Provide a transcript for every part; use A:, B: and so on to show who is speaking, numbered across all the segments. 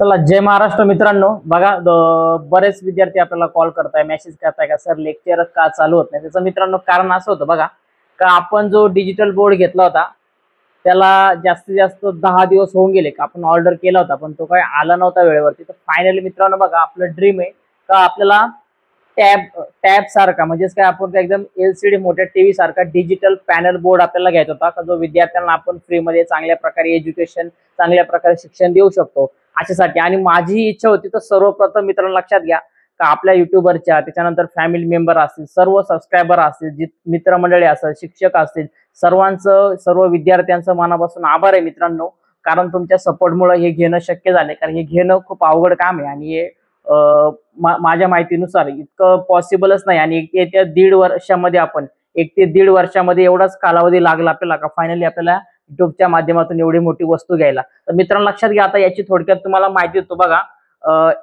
A: चला, जय महाराष्ट्र मित्रांनो. बघा, बरेच विद्यार्थी आपल्याला कॉल करताय, मेसेज करताय का सर लेक्चर का चालू होत नाही. त्याचं मित्रांनो कारण असं होतं बघा, का आपण जो डिजिटल बोर्ड घेतला होता त्याला जास्तीत जास्त 10 दिवस होऊन गेले. का आपण ऑर्डर केला होता पण तो काही आला नव्हता वेळेवरती. तर फायनली मित्रांनो बघा, आपलं ड्रीम आहे का आपल्याला टॅब टॅब सारखा, म्हणजेच काय, आपण एकदम एलसीडी मोठ्या टीव्ही सारखा डिजिटल पॅनल बोर्ड आपल्याला घ्यायचा होता, का जो विद्यार्थ्यांना आपण फ्रीमध्ये चांगल्या प्रकारे एज्युकेशन, चांगल्या प्रकारे शिक्षण देऊ शकतो अशासाठी. आणि माझी इच्छा होती. तर सर्वप्रथम मित्रांनो लक्षात घ्या का आपल्या युट्यूबरच्या, त्याच्यानंतर फॅमिली मेंबर असतील, सर्व सबस्क्रायबर असतील, जी मित्रमंडळी असतील, शिक्षक असतील, सर्वांचं, सर्व विद्यार्थ्यांचं मनापासून आभार आहे मित्रांनो. कारण तुमच्या सपोर्टमुळे हे घेणं शक्य झालंय. कारण हे घेणं खूप अवघड काम आहे आणि हे माझ्या माहितीनुसार इतकं पॉसिबलच नाही. आणि येत्या 1.5 वर्षामध्ये, आपण 1 ते 1.5 वर्षामध्ये एवढाच कालावधी लागला आपल्याला का फायनली आपल्याला युट्यूबच्या माध्यमातून एवढी मोठी वस्तू घ्यायला. तर मित्रांनो लक्षात घ्या, आता याची थोडक्यात तुम्हाला माहिती देतो बघा.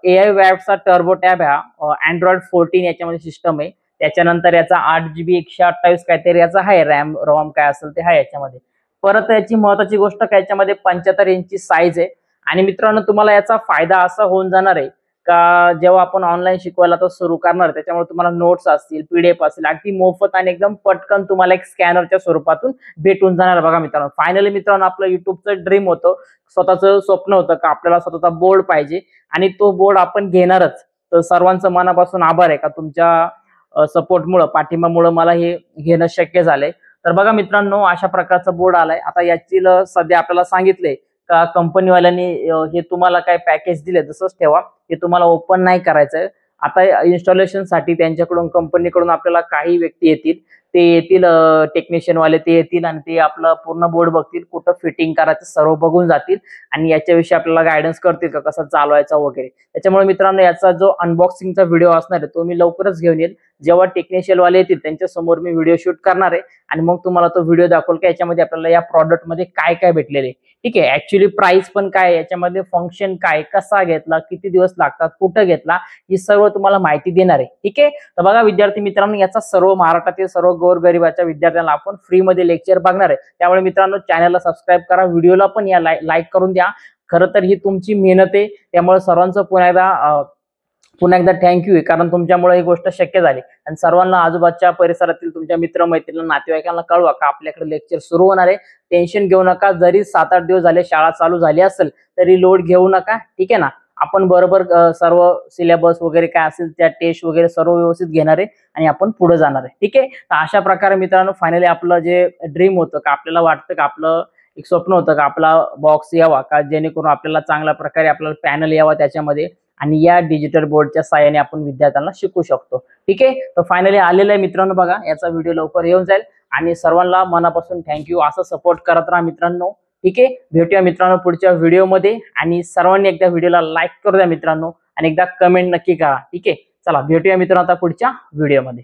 A: AI वॅबचा टर्बो टॅब हा Android 14 याच्यामध्ये सिस्टम आहे. त्याच्यानंतर याचा 8GB 128 काहीतरी याचा आहे, रॅम रॉम काय असेल ते आहे याच्यामध्ये. परत याची महत्वाची गोष्ट काय, याच्यामध्ये 75 इंचची साईज आहे. आणि मित्रांनो तुम्हाला याचा फायदा असा होऊन जाणार आहे का जेव्हा आपण ऑनलाईन शिकवायला तर सुरू करणार, त्याच्यामुळे तुम्हाला नोट्स असतील, PDF असतील, अगदी मोफत आणि एकदम पटकन तुम्हाला एक स्कॅनरच्या स्वरूपातून भेटून जाणार. बघा मित्रांनो, फायनली मित्रांनो आपलं युट्यूबचं ड्रीम होतं, स्वतःचं स्वप्न होतं का आपल्याला स्वतःचा बोर्ड पाहिजे आणि तो बोर्ड आपण घेणारच. तर सर्वांचं मनापासून आभार आहे का तुमच्या सपोर्टमुळे, पाठिंबामुळे मला हे घेणं शक्य झालंय. तर बघा मित्रांनो, अशा प्रकारचा बोर्ड आलाय. आता याची सध्या आपल्याला सांगितलंय का कंपनीवाल्यांनी हे तुम्हाला काय पॅकेज दिले तसंच ठेवा, हे तुम्हाला ओपन नाही करायचंय. आता इन्स्टॉलेशन साठी त्यांच्याकडून, कंपनीकडून आपल्याला काही व्यक्ती येतील, ते येतील, टेक्निशियन वाले ते येतील आणि ते आपलं पूर्ण बोर्ड बघतील, कुठं फिटिंग करायचं सर्व बघून जातील आणि याच्याविषयी आपल्याला गायडन्स करतील का कसं चालवायचं वगैरे. त्याच्यामुळे मित्रांनो याचा जो अनबॉक्सिंगचा व्हिडिओ असणार आहे तो मी लवकरच घेऊन येईल. जेव्हा टेक्निशियन वाले येतील त्यांच्या समोर मी व्हिडिओ शूट करणार आहे आणि मग तुम्हाला तो व्हिडिओ दाखवल की याच्यामध्ये आपल्याला या प्रॉडक्ट मध्ये काय काय भेटलेले. ठीक आहे, ऍक्च्युली प्राइस पण काय, याच्यामध्ये फंक्शन काय, कसा घेतला, किती दिवस लागतात, कुठं घेतला, ही सर्व तुम्हाला माहिती देणार आहे. ठीक आहे, तर बघा विद्यार्थी मित्रांनो, याचा सर्व महाराष्ट्रातील सर्व गोरगरिबाच्या विद्यार्थ्यांना आपण फ्री मध्ये लेक्चर बघणार आहे. त्यामुळे मित्रांनो चॅनलला सबस्क्राईब करा, व्हिडिओला पण या लाईक करून द्या. खरं तर ही तुमची मेहनत आहे, त्यामुळे सर्वांचं पुन्हा एकदा थँक्यू आहे. कारण तुमच्यामुळे ही गोष्ट शक्य झाली. आणि सर्वांना, आजूबाजूच्या परिसरातील तुमच्या मित्रमैत्रिणींना, नातेवाईकांना कळवा का आपल्याकडे लेक्चर सुरू होणार आहे. टेन्शन घेऊ नका. जरी 7-8 दिवस झाले शाळा चालू झाली असेल तरी लोड घेऊ नका. ठीक आहे ना, आपण बरोबर सर्व सिलेबस वगैरे काय असेल त्या टेस्ट वगैरे सर्व व्यवस्थित घेणार आहे आणि आपण पुढे जाणार आहे. ठीक आहे, तर अशा प्रकारे मित्रांनो फायनली आपलं जे ड्रीम होतं का, आपल्याला वाटतं का, आपलं एक स्वप्न होतं का आपला बॉक्स यावा, का जेणेकरून आपल्याला चांगल्या प्रकारे आपल्याला पॅनल यावा त्याच्यामध्ये, आणि या डिजिटल बोर्डच्या साहाय्याने आपण विद्यार्थ्यांना शिकू शकतो. ठीक आहे, तर फायनली आलेलं आहे मित्रांनो. बघा, याचा व्हिडिओ लवकर येऊन जाईल आणि सर्वांना मनापासून थँक्यू. असं सपोर्ट करत राहा मित्रांनो. ठीक आहे, भेटूया मित्रांनो पुढच्या व्हिडिओमध्ये. आणि सर्वांनी एकदा व्हिडिओला लाईक करू द्या मित्रांनो आणि एकदा कमेंट नक्की करा. ठीक आहे, चला भेटूया मित्रांनो आता पुढच्या व्हिडिओमध्ये.